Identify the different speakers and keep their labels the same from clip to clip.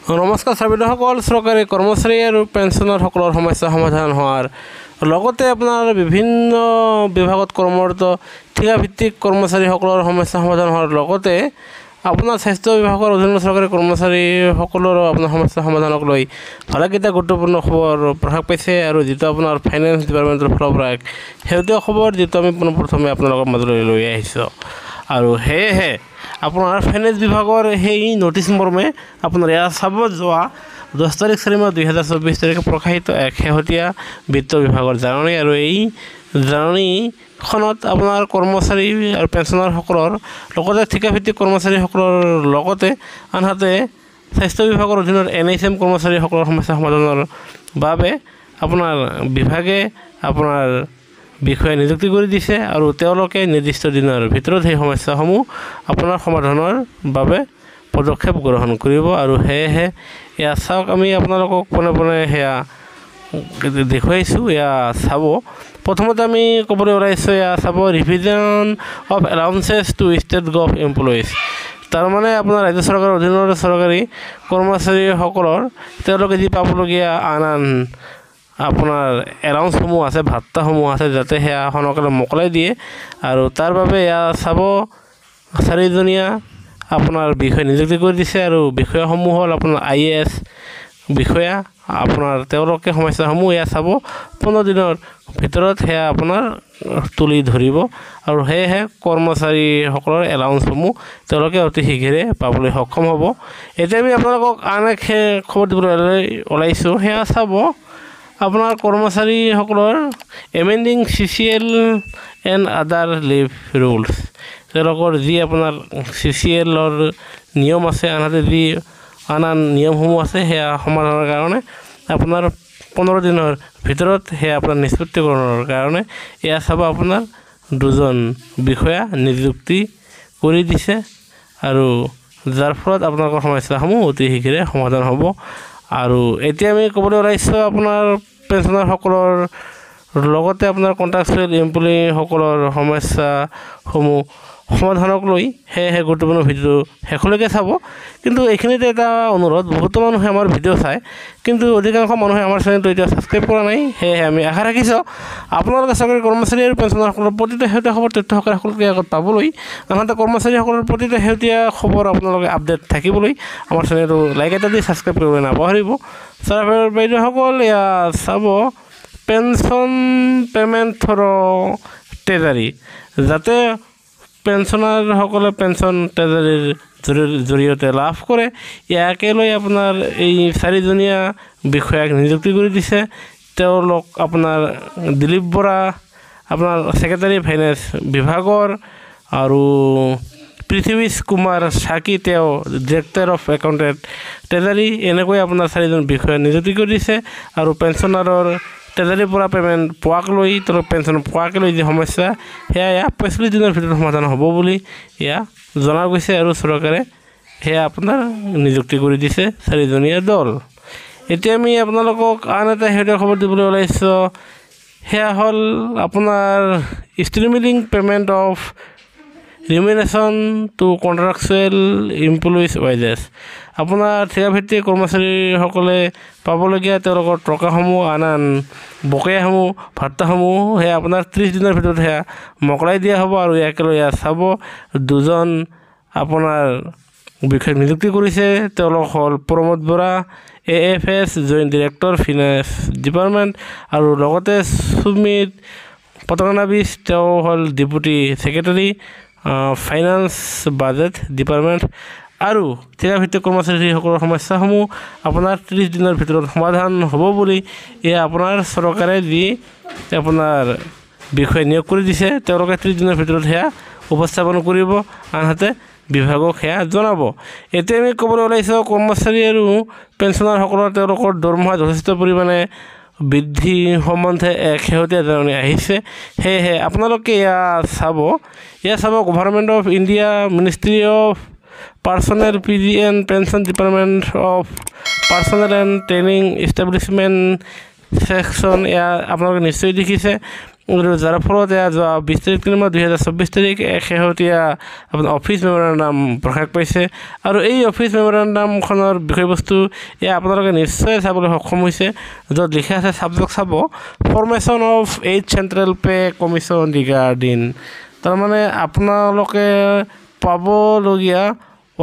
Speaker 1: নমস্কাৰ ছাত্ৰসকল চৰকাৰী কৰ্মচাৰী আৰু পেঞ্চনাৰসকলৰ সমস্যা সমাধান হোৱাৰ লগতে আপোনাৰ বিভিন্ন বিভাগত কৰ্মৰত ঠিকাভিত্তিক কৰ্মচাৰীসকলৰ সমস্যা সমাধান হোৱাৰ লগতে আপোনাৰ স্বাস্থ্য বিভাগৰ অধীনৰ চৰকাৰী কৰ্মচাৰীসকলৰ আপোনাৰ সমস্যা সমাধানক লৈ ভালেকেইটা গুৰুত্বপূৰ্ণ খবৰ প্ৰকাশ পাইছে আৰু যিটো আপোনাৰ ফাইনেন্স ডিপাৰ্টমেণ্টৰ ফালৰ পৰা এক শেহতীয়া খবৰ যিটো আমি পোনপ্ৰথমে আপোনালোকৰ মাজলৈ লৈ আহিছোঁ আৰু সেয়েহে আপোনাৰ ফাইনেন্স বিভাগৰ সেই নোটিছ মৰ্মে আপোনাৰ ইয়াত চাব যোৱা 10 তাৰিখ 4 মাহ 2024 তাৰিখে প্ৰকাশিত এক শেহতীয়া বিত্ত বিভাগৰ জাননী আৰু এই জাননীখনত আপোনাৰ কৰ্মচাৰী আৰু পেঞ্চনাৰসকলৰ লগতে ঠিকাভিত্তিক কৰ্মচাৰীসকলৰ লগতে আনহাতে স্বাস্থ্য বিভাগৰ অধীনৰ NHM কৰ্মচাৰীসকলৰ সমস্যা সমাধানৰ বাবে আপোনাৰ বিভাগে আপোনাৰ বিষয়ে নিযুক্তি কৰি দিছে আৰু তেওঁলোকে নিৰ্দিষ্ট দিনৰ ভিতৰত সেই সমস্যাসমূহ আপোনাৰ সমাধানৰ বাবে পদক্ষেপ গ্ৰহণ কৰিব আৰু সেয়েহে এয়া চাওক আমি আপোনালোকক পোনে সেয়া দেখুৱাইছোঁ এয়া চাব প্ৰথমতে আমি ক'বলৈ ওলাইছোঁ এয়া sub revision of allowances to state gov employees তাৰমানে আপোনাৰ ৰাজ্য চৰকাৰৰ অধীনৰ চৰকাৰী কৰ্মচাৰীসকলৰ তেওঁলোকে যি পাবলগীয়া আন আপোনাৰ এলাউন্সসমূহ আছে ভাত্তাসমূহ আছে যাতে সেয়া সোনকালে মোকলাই দিয়ে আৰু তাৰ বাবে এয়া চাব 4জনীয়া আপোনাৰ বিষয় নিযুক্তি কৰি দিছে আৰু বিষয়সমূহ হ'ল আপোনাৰ IAS বিষয়া আপোনাৰ তেওঁলোকে সমস্যাসমূহ এয়া চাব 15 দিনৰ ভিতৰত সেয়া আপোনাৰ তুলি ধৰিব আৰু সেয়েহে কৰ্মচাৰীসকলৰ এলাউন্সসমূহ তেওঁলোকে অতি শীঘ্ৰে পাবলৈ সক্ষম হ'ব এতিয়া আমি আপোনালোকক আন এক খবৰ দিবলৈ ওলাইছোঁ সেয়া চাব আপোনাৰ কৰ্মচাৰীসকলৰ amending CCL and other leave rules তেওঁলোকৰ যি আপোনাৰ CCLৰ নিয়ম আছে আনহাতে যি আন নিয়মসমূহ আছে সেয়া সমাধানৰ কাৰণে আপোনাৰ 15 দিনৰ ভিতৰত সেয়া আপোনাৰ নিষ্পত্তিকৰণৰ কাৰণে এয়া চাব আপোনাৰ 2জন বিষয়া নিযুক্তি কৰি দিছে আৰু যাৰ ফলত আপোনালোকৰ সমস্যাসমূহ অতি শীঘ্ৰে সমাধান হ'ব আৰু এতিয়া আমি ক'বলৈ ওলাইছোঁ আপোনাৰ পেঞ্চনাৰসকলৰ লগতে আপোনাৰ কণ্ট্ৰাকচুৱেল এমপ্লয়ীসকলৰ সমস্যাসমূহ সমাধানক লৈ সেয়েহে গুৰুত্বপূৰ্ণ ভিডিঅ' শেষলৈকে চাব কিন্তু এইখিনিতে এটা অনুৰোধ বহুতো মানুহে আমাৰ ভিডিঅ' চায় কিন্তু অধিকাংশ মানুহে আমাৰ চেনেলটো এতিয়া ছাবস্ক্ৰাইব কৰা নাই সেয়েহে আমি আশা ৰাখিছোঁ আপোনালোকে চৰকাৰী কৰ্মচাৰী আৰু পেঞ্চনাৰসকলৰ প্ৰতিটো শেহতীয়া খবৰ তথ্যসকলে আগত পাবলৈ আনহাতে কৰ্মচাৰীসকলৰ প্ৰতিটো শেহতীয়া খবৰ আপোনালোকে আপডেট থাকিবলৈ আমাৰ চেনেলটো লাইক এটা দি ছাবস্ক্ৰাইব কৰিবলৈ নাপাহৰিব ছাৰ বাইদেউসকল এয়া চাব পেঞ্চন পে'মেণ্ট থ্ৰ ট্ৰেজাৰী যাতে পেঞ্চনাৰসকলে পেঞ্চন ট্ৰেজাৰীৰ জৰিয়তে লাভ কৰে ইয়াকে লৈ আপোনাৰ এই 4জনীয়া বিষয়াক নিযুক্তি কৰি দিছে তেওঁলোক আপোনাৰ দিলীপ বৰা আপোনাৰ ছেক্ৰেটাৰী ফাইনেন্স বিভাগৰ আৰু পৃথ্বীশ কুমাৰ চাকি তেওঁ ডিৰেক্টৰ অফ একাউণ্টেণ্ট ট্ৰেজাৰী এনেকৈ আপোনাৰ 4জন বিষয়া নিযুক্তি কৰি দিছে আৰু পেঞ্চনাৰৰ ট্ৰেজাৰীৰ পৰা পে'মেণ্ট পোৱাক লৈ তেওঁলোক পেঞ্চন পোৱাকে লৈ যি সমস্যা সেয়া 45 দিনৰ ভিতৰত সমাধান হ'ব বুলি এয়া জনা গৈছে আৰু চৰকাৰে সেয়া আপোনাৰ নিযুক্তি কৰি দিছে 4জনীয়া দল এতিয়া আমি আপোনালোকক আন এটা শেহতীয়া খবৰ দিবলৈ ওলাইছোঁ সেয়া হ'ল আপোনাৰ ষ্ট্ৰিমিলিং পে'মেণ্ট অফ ৰিমিনেশ্যন টু কণ্ট্ৰাকচুৱেল এমপ্লয়িজ ৱাইজেছ আপোনাৰ ঠিকাভিত্তিক কৰ্মচাৰীসকলে পাবলগীয়া তেওঁলোকৰ টকাসমূহ আন বকেয়াসমূহ ভাত্তাসমূহ সেয়া আপোনাৰ 30 দিনৰ ভিতৰত সেয়া মোকলাই দিয়া হ'ব আৰু ইয়াকে লৈ চাব 2জন আপোনাৰ বিষয়াক নিযুক্তি কৰিছে তেওঁলোক হ'ল Pramod Bora AFS joint director finance department আৰু লগতে সুমিত পটনাবিছ তেওঁ হ'ল deputy secretary finance budget department আৰু ঠিকাভিত্তিক কৰ্মচাৰীসকলৰ সমস্যাসমূহ আপোনাৰ 30 দিনৰ ভিতৰত সমাধান হ'ব বুলি এয়া আপোনাৰ চৰকাৰে যি আপোনাৰ বিষয় নিয়োগ কৰি দিছে তেওঁলোকে 30 দিনৰ ভিতৰত সেয়া উপস্থাপন কৰিব আনহাতে বিভাগক সেয়া জনাব এতিয়া আমি ক'বলৈ ওলাইছোঁ কৰ্মচাৰী আৰু পেঞ্চনাৰসকলৰ তেওঁলোকৰ দৰমহা যথেষ্ট পৰিমাণে বৃদ্ধি সম্বন্ধে এক শেহতীয়া জাননী আহিছে সেয়েহে আপোনালোকে এয়া sub government of India ministry of personnel PG and pension department of personnel and training establishment section এয়া আপোনালোকে নিশ্চয় দেখিছে যাৰ ফলত এয়া যোৱা 20 তাৰিখ 2024 তাৰিখ শেহতীয়া আপোনাৰ অফিচ মেমৰেণ্ডাম প্ৰকাশ পাইছে আৰু এই অফিচ মেমৰেণ্ডামখনৰ বিষয়বস্তু এয়া আপোনালোকে নিশ্চয় চাবলৈ সক্ষম হৈছে য'ত লিখা আছে ছাবজেক্ট চাব formation of 8th central pay commission regarding তাৰমানে আপোনালোকে পাবলগীয়া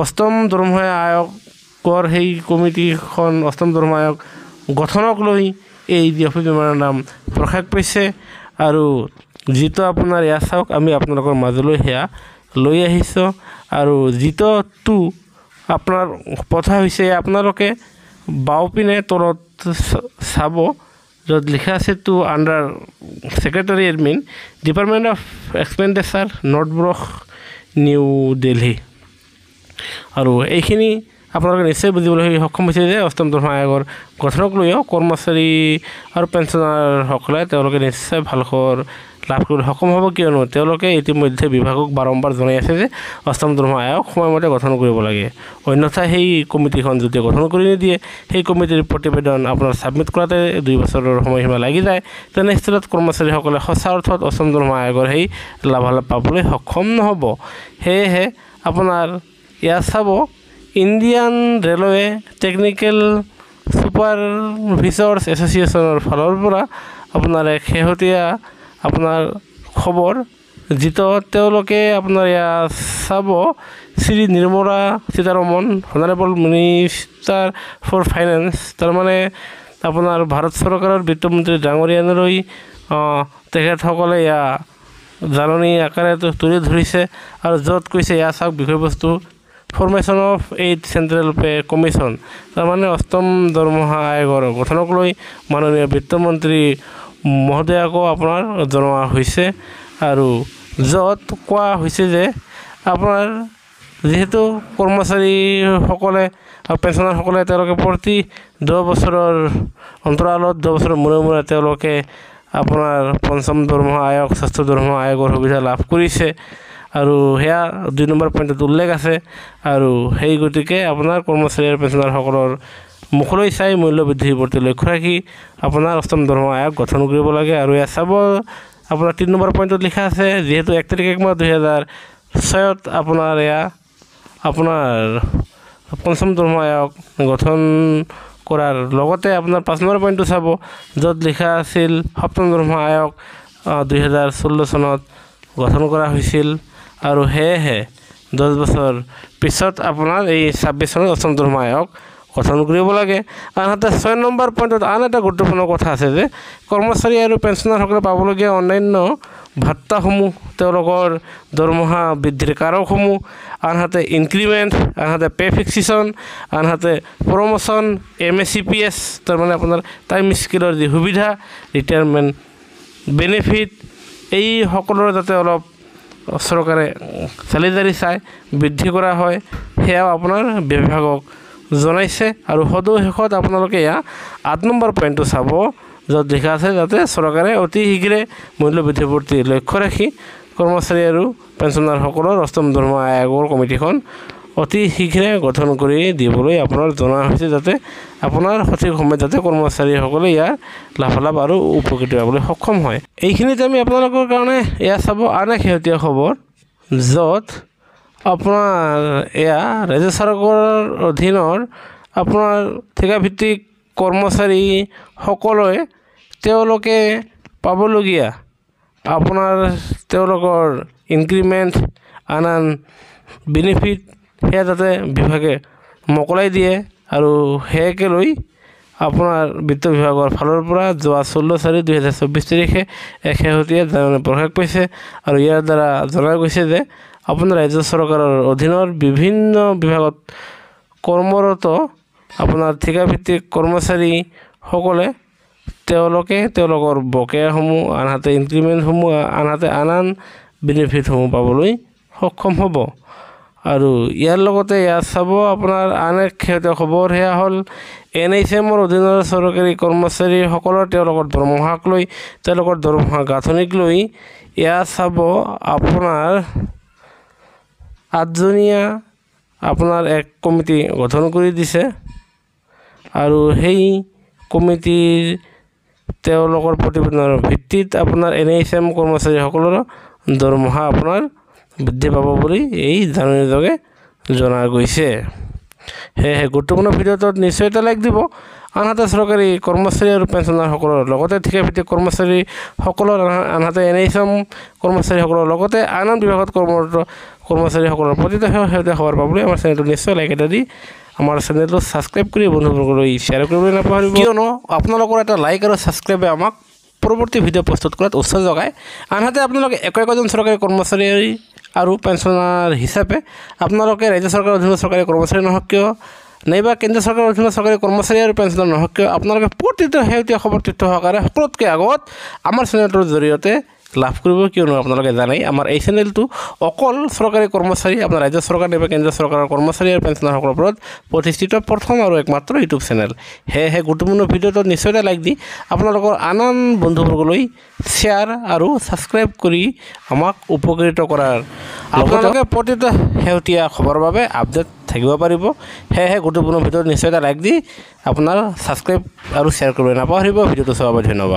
Speaker 1: অষ্টম দৰমহা আয়োগৰ সেই কমিটিখন অষ্টম দৰমহা আয়োগ গঠনক লৈ এই অফিচ মেমৰেণ্ডাম প্ৰকাশ পাইছে আৰু যিটো আপোনাৰ এয়া চাওক আমি আপোনালোকৰ মাজলৈ সেয়া লৈ আহিছোঁ আৰু যিটো আপোনাৰ কথা হৈছে আপোনালোকে বাওঁপিনে তলত চাব য'ত লিখা আছে to under secretary admin department of expenditure North Block New Delhi আৰু এইখিনি আপোনালোকে নিশ্চয় বুজিবলৈ সক্ষম হৈছে যে অষ্টম দৰমহা আয়োগৰ গঠনক লৈও কৰ্মচাৰী আৰু পেঞ্চনাৰসকলে তেওঁলোকে নিশ্চয় ভালকৈ লাভ কৰিবলৈ সক্ষম হ'ব কিয়নো তেওঁলোকে ইতিমধ্যে বিভাগক বাৰম্বাৰ জনাই আছে যে অষ্টম দৰমহা আয়োগ সময়মতে গঠন কৰিব লাগে অন্যথা সেই কমিটিখন যদি গঠন কৰি নিদিয়ে সেই কমিটিৰ প্ৰতিবেদন আপোনাৰ ছাবমিট কৰাতে 2 বছৰৰ সময়সীমা লাগি যায় তেনেস্থলত কৰ্মচাৰীসকলে সঁচা অৰ্থত অষ্টম দৰমহা আয়োগৰ সেই লাভালাভ পাবলৈ সক্ষম নহ'ব সেয়েহে আপোনাৰ ইয়াত চাব ইণ্ডিয়ান ৰেলৱে টেকনিকেল ছুপাৰভিচৰ্ছ এছ'চিয়েশ্যনৰ ফালৰ পৰা আপোনাৰ এক শেহতীয়া আপোনাৰ খবৰ যিটো তেওঁলোকে আপোনাৰ ইয়াত চাব Shri Nirmala Sitharaman honourable minister for finance তাৰমানে আপোনাৰ ভাৰত চৰকাৰৰ বিত্তমন্ত্ৰী ডাঙৰীয়ালৈ তেখেতসকলে এয়া জাননী আকাৰে তুলি ধৰিছে আৰু য'ত কৈছে এয়া চাওক বিষয়বস্তু formation of 8th central pay commission তাৰমানে অষ্টম দৰমহা আয়োগৰ গঠনক লৈ মাননীয় বিত্তমন্ত্ৰী মহোদয়াকো আপোনাৰ জনোৱা হৈছে আৰু য'ত কোৱা হৈছে যে আপোনাৰ যিহেতু কৰ্মচাৰীসকলে আৰু পেঞ্চনাৰসকলে তেওঁলোকে প্ৰতি 10 বছৰৰ অন্তৰালত 10 বছৰৰ মূৰে তেওঁলোকে আপোনাৰ পঞ্চম দৰমহা আয়োগ ষষ্ঠ দৰমহা আয়োগৰ সুবিধা লাভ কৰিছে আৰু সেয়া 2 নম্বৰ পইণ্টত উল্লেখ আছে আৰু সেই গতিকে আপোনাৰ কৰ্মচাৰী আৰু পেঞ্চনাৰসকলৰ মুখলৈ চাই মূল্য বৃদ্ধিৰ প্ৰতি লক্ষ্য ৰাখি আপোনাৰ অষ্টম দৰমহা আয়োগ গঠন কৰিব লাগে আৰু এয়া চাব আপোনাৰ 3 নম্বৰ পইণ্টত লিখা আছে যিহেতু 1 তাৰিখ 1 মাহ 2006ত আপোনাৰ এয়া আপোনাৰ পঞ্চম দৰমহা আয়োগ গঠন কৰাৰ লগতে আপোনাৰ 5 নম্বৰ পইণ্টটো চাব য'ত লিখা আছিল সপ্তম দৰমহা আয়োগ 2016 চনত গঠন কৰা হৈছিল আৰু সেয়েহে 10 বছৰ পিছত আপোনাৰ এই 26 চনত অষ্টম দৰমহা আয়োগ গঠন কৰিব লাগে আনহাতে 6 নম্বৰ পইণ্টত আন এটা গুৰুত্বপূৰ্ণ কথা আছে যে কৰ্মচাৰী আৰু পেঞ্চনাৰসকলে পাবলগীয়া অন্যান্য ভাত্তাসমূহ তেওঁলোকৰ দৰমহা বৃদ্ধিৰ কাৰকসমূহ আনহাতে ইনক্ৰিমেণ্ট আনহাতে পে ফিক্সেশ্যন আনহাতে প্ৰমোশ্যন MSCPS তাৰমানে আপোনাৰ টাইম স্কেলৰ যি সুবিধা ৰিটায়াৰমেণ্ট বেনিফিট এই সকলোৰে যাতে অলপ চৰকাৰে চালিজাৰি চাই বৃদ্ধি কৰা হয় সেয়াও আপোনাৰ বিভাগক জনাইছে আৰু সদৌ আপোনালোকে এয়া 8 নম্বৰ পইণ্টটো চাব য'ত লিখা আছে যাতে চৰকাৰে অতি শীঘ্ৰে মূল্য বৃদ্ধিৰ প্ৰতি লক্ষ্য ৰাখি কৰ্মচাৰী আৰু পেঞ্চনাৰসকলৰ অষ্টম দৰমহা আয়োগৰ কমিটিখন অতি শীঘ্ৰে গঠন কৰি দিবলৈ আপোনাৰ জনা হৈছে যাতে আপোনাৰ সঠিক সময়ত যাতে কৰ্মচাৰীসকলে ইয়াৰ লাভালাভ আৰু উপকৃত হ'বলৈ সক্ষম হয় এইখিনিতে আমি আপোনালোকৰ কাৰণে এয়া চাব আন এক শেহতীয়া খবৰ য'ত আপোনাৰ এয়া ৰাজ্য চৰকাৰৰ অধীনৰ আপোনাৰ ঠিকাভিত্তিক কৰ্মচাৰীসকলে তেওঁলোকে পাবলগীয়া আপোনাৰ তেওঁলোকৰ ইনক্ৰিমেণ্ট আন বেনিফিট সেয়া যাতে বিভাগে মোকলাই দিয়ে আৰু সেয়াকে লৈ আপোনাৰ বিত্ত বিভাগৰ ফালৰ পৰা যোৱা 16/4/2024 তাৰিখে এক শেহতীয়া জাননী প্ৰকাশ পাইছে আৰু ইয়াৰ দ্বাৰা জনা গৈছে যে আপোনাৰ ৰাজ্য চৰকাৰৰ অধীনৰ বিভিন্ন বিভাগত কৰ্মৰত আপোনাৰ ঠিকাভিত্তিক কৰ্মচাৰীসকলে তেওঁলোকে তেওঁলোকৰ বকেয়াসমূহ আনহাতে ইনক্ৰিমেণ্টসমূহ আনহাতে আন বেনিফিটসমূহ পাবলৈ সক্ষম হ'ব আৰু ইয়াৰ লগতে ইয়াত চাব আপোনাৰ আন এক শেহতীয়া খবৰ সেয়া হ'ল NHMৰ অধীনৰ চৰকাৰী কৰ্মচাৰীসকলৰ তেওঁলোকৰ দৰমহাক লৈ তেওঁলোকৰ দৰমহা গাঁথনিক লৈ ইয়াত চাব আপোনাৰ 8জনীয়া আপোনাৰ এক কমিটি গঠন কৰি দিছে আৰু সেই কমিটিৰ তেওঁলোকৰ প্ৰতিবেদনৰ ভিত্তিত আপোনাৰ NHM কৰ্মচাৰীসকলৰ দৰমহা আপোনাৰ বৃদ্ধি পাব বুলি এই জাননীযোগে জনা গৈছে। সেয়েহে গুৰুত্বপূৰ্ণ ভিডিঅ'টোত নিশ্চয় এটা লাইক দিব। আনহাতে চৰকাৰী কৰ্মচাৰী আৰু পেঞ্চনাৰসকলৰ লগতে ঠিকাভিত্তিক কৰ্মচাৰীসকলৰ আনহাতে NHM কৰ্মচাৰীসকলৰ লগতে আন বিভাগত কৰ্মৰত কৰ্মচাৰীসকলৰ প্ৰতিটো শেহতীয়া খবৰ পাবলৈ আমাৰ চেনেলটো নিশ্চয় লাইক এটা দি আমাৰ চেনেলটো ছাবস্ক্ৰাইব কৰি বন্ধুবৰ্গলৈ শ্বেয়াৰ কৰিবলৈ নাপাহৰিব, কিয়নো আপোনালোকৰ এটা লাইক আৰু ছাবস্ক্ৰাইবে আমাক পৰৱৰ্তী ভিডিঅ' প্ৰস্তুত কৰাত উৎসাহ যোগায়। আনহাতে আপোনালোকে একজন চৰকাৰী কৰ্মচাৰী আৰু পেঞ্চনাৰ হিচাপে আপোনালোকে ৰাজ্য চৰকাৰৰ অধীনত চৰকাৰী কৰ্মচাৰী নহওক কিয় নাইবা কেন্দ্ৰীয় চৰকাৰৰ অধীনত চৰকাৰী কৰ্মচাৰী আৰু পেঞ্চনাৰ নহওক কিয় আপোনালোকে প্ৰতিটো শেহতীয়া খবৰ তথ্য সহকাৰে সকলোতকৈ আগত আমাৰ চেনেলটোৰ জৰিয়তে লাভ কৰিব, কিয়নো আপোনালোকে জানেই আমাৰ এই চেনেলটো অকল চৰকাৰী কৰ্মচাৰী আপোনাৰ ৰাজ্য চৰকাৰ নাইবা কেন্দ্ৰীয় চৰকাৰৰ কৰ্মচাৰী আৰু পেঞ্চনাৰসকলৰ ওপৰত প্ৰতিষ্ঠিত প্ৰথম আৰু একমাত্ৰ ইউটিউব চেনেল। সেয়েহে গুৰুত্বপূৰ্ণ ভিডিঅ'টোত নিশ্চয় এটা লাইক দি আপোনালোকৰ আন বন্ধুবৰ্গলৈ শ্বেয়াৰ আৰু ছাবস্ক্ৰাইব কৰি আমাক উপকৃত কৰাৰ আপোনালোকে প্ৰতিটো শেহতীয়া খবৰৰ বাবে আপডেট থাকিব পাৰিব। সেয়েহে গুৰুত্বপূৰ্ণ ভিডিঅ'ত নিশ্চয় এটা লাইক দি আপোনাৰ ছাবস্ক্ৰাইব আৰু শ্বেয়াৰ কৰিবলৈ নাপাহৰিব। ভিডিঅ'টো চোৱাৰ বাবে ধন্যবাদ।